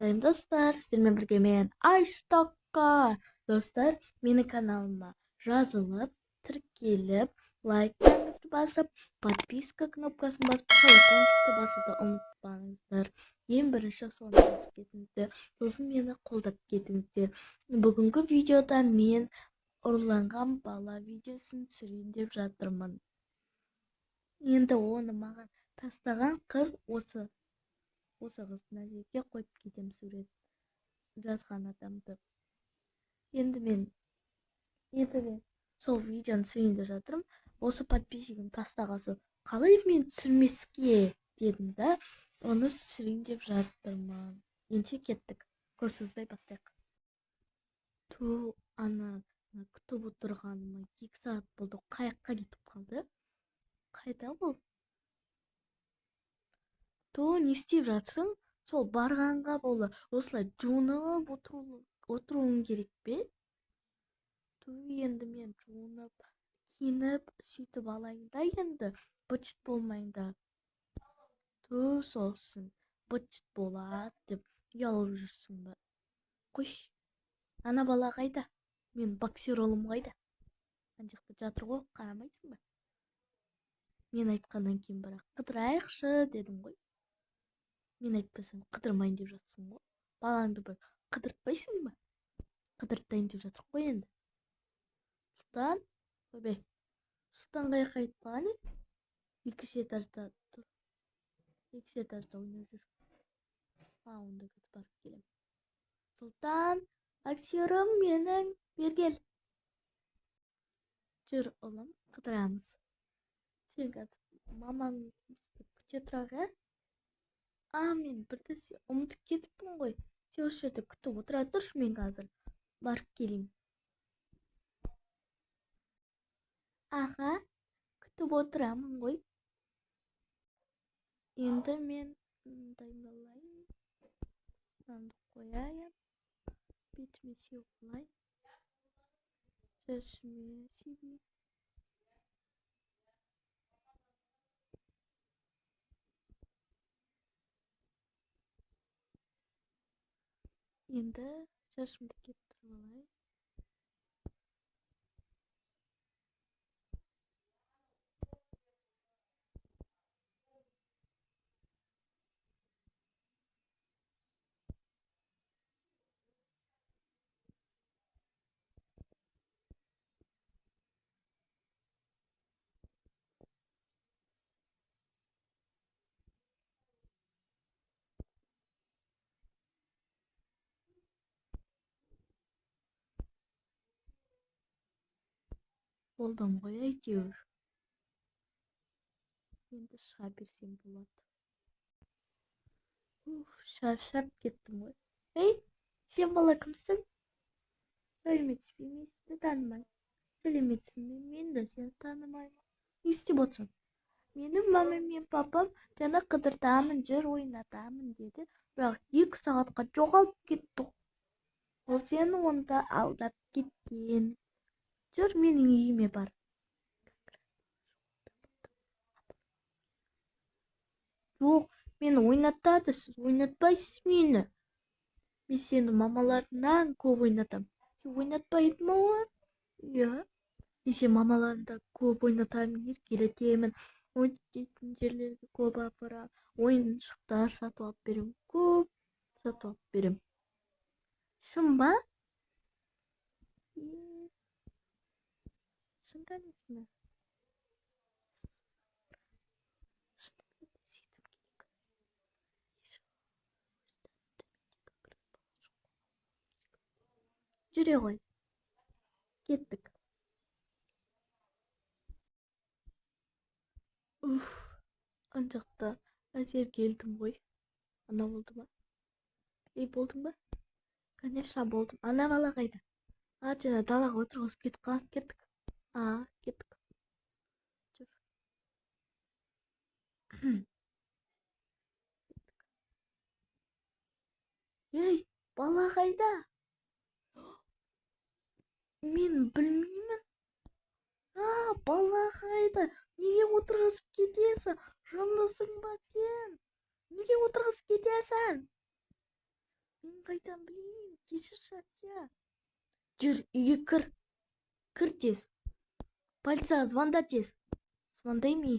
Достар, сіздермен бірге мен Айштаққа. Достар, менің каналыма жазылып, тіркеліп, лайктарыңызды басып, подписка кнопкасын басып, колокольчикті басуды ұмытпаңыздар. Ең бірінші соны басып кетіңіздер. Сосын мені қолдап кетіңіздер. Бүгінгі видеода мен ұрланған бала видеосын түсірейін деп жатырмын. Енді оны маған тастаған қыз осы қыз мына жерге қойып кетем сурет жазған адамды. Енді мен сол видеоны түсірейін деп жатырмын. Осы подписчигім тастағасы қалай мен түсірмеске дедім да, оны түсірейін деп жатырмын. Енді кеттік. Көп сөзбай бастайық. Ана күтіп отырғаныма 2 сағат болды. Қаяққа кетіп қалды? Қайда ол? Не істеп жатсың? Сол барғанға болды. Осылай жуынып отыруың керек пе? Енді мен жуынып, киініп, сөйтіп алайын да енді. Быт-шыт болмайын да. Сосын быт-шыт болады деп ұялып жүрсің бе? Қойш, ана бала қайда? Мен боксеролым қайда? Ана жақта жатыр ғой, қарамайсың ба? Мен айтқаннан кейін бірақ қыдырайықшы дедім ғой. Мен айтпасам қыдырмайын деп жатсың ғой. Балаңды бір қыдыртпайсың ба? Қыдыртайын деп жатыр ғой енді. Сұлтан, ойбай, Сұлтан қаяққа кетіп қалған еді? Екінші этажда тұр. Екінші этажда ойнап жүр. Онда кетіп барып келем. Сұлтан, боксерім менің, бер кел. Жүр, ұлым, қыдырамыз. Сен қазір мамаң күте тұрақ, мен бірді ұмытып кетіппін ғой. Сен осы жерде күтіп отыра тұршы, мен қазір барып келейін. Аға, күтіп отырамын ғой. Енді мен дайындалайын. Нанды қояйын. Бетіме сеуіп алайын. Шашыме сүйейін. Енді шашымды кептіріп алайын. Болдым ғой әйтеуір. Енді шыға берсем болады. Шаршап кеттім ғой. Ей, сен бала кімсің? Сәлеметсіз бе, мен сізді танымаймын. Сәлеметсің бе, мен де сені танымаймын. Не істеп отырсың? Менің мамам мен папам жаңа қыдыртамын, жүр ойнатамын деді, бірақ 2 сағатқа жоғалып кетті. Ол сені онда алдап кеткен. Жүр, менің үйіме бар. Жоқ, мені ойнатады, сіз ойнатпайсыз мені. Мен сені мамаларыңнан көп ойнатам. Сен ойнатпайтын ма? Иә. Мен сені мамаларыңда көп ойнатамын, еркелетемін. Ойнайтын жерлерге көп апарам. Ойыншықтар сатып алып берем. Көп сатып алып берем. Шын ба? Шын, конечно. Жүре ғой. Кеттік. Ана жақта әзер келдім ғой. Ана болды ма? Болдың ба? Конечно, болдым. Ана бала қайда? Жаңа далаға отырғызып кетіп қалған. Кеттік. Кеттік. Жүр. Ей, бала қайда? Мен білмеймін. Бала қайда? Неге отырғызып кетесің? Жындысың ба сен? Неге отырғызып кетесің? қайдан білейін, кешір жатя. Жүр, үйге кір. Кір тез. Полицияға звонда тез. Звондаймын.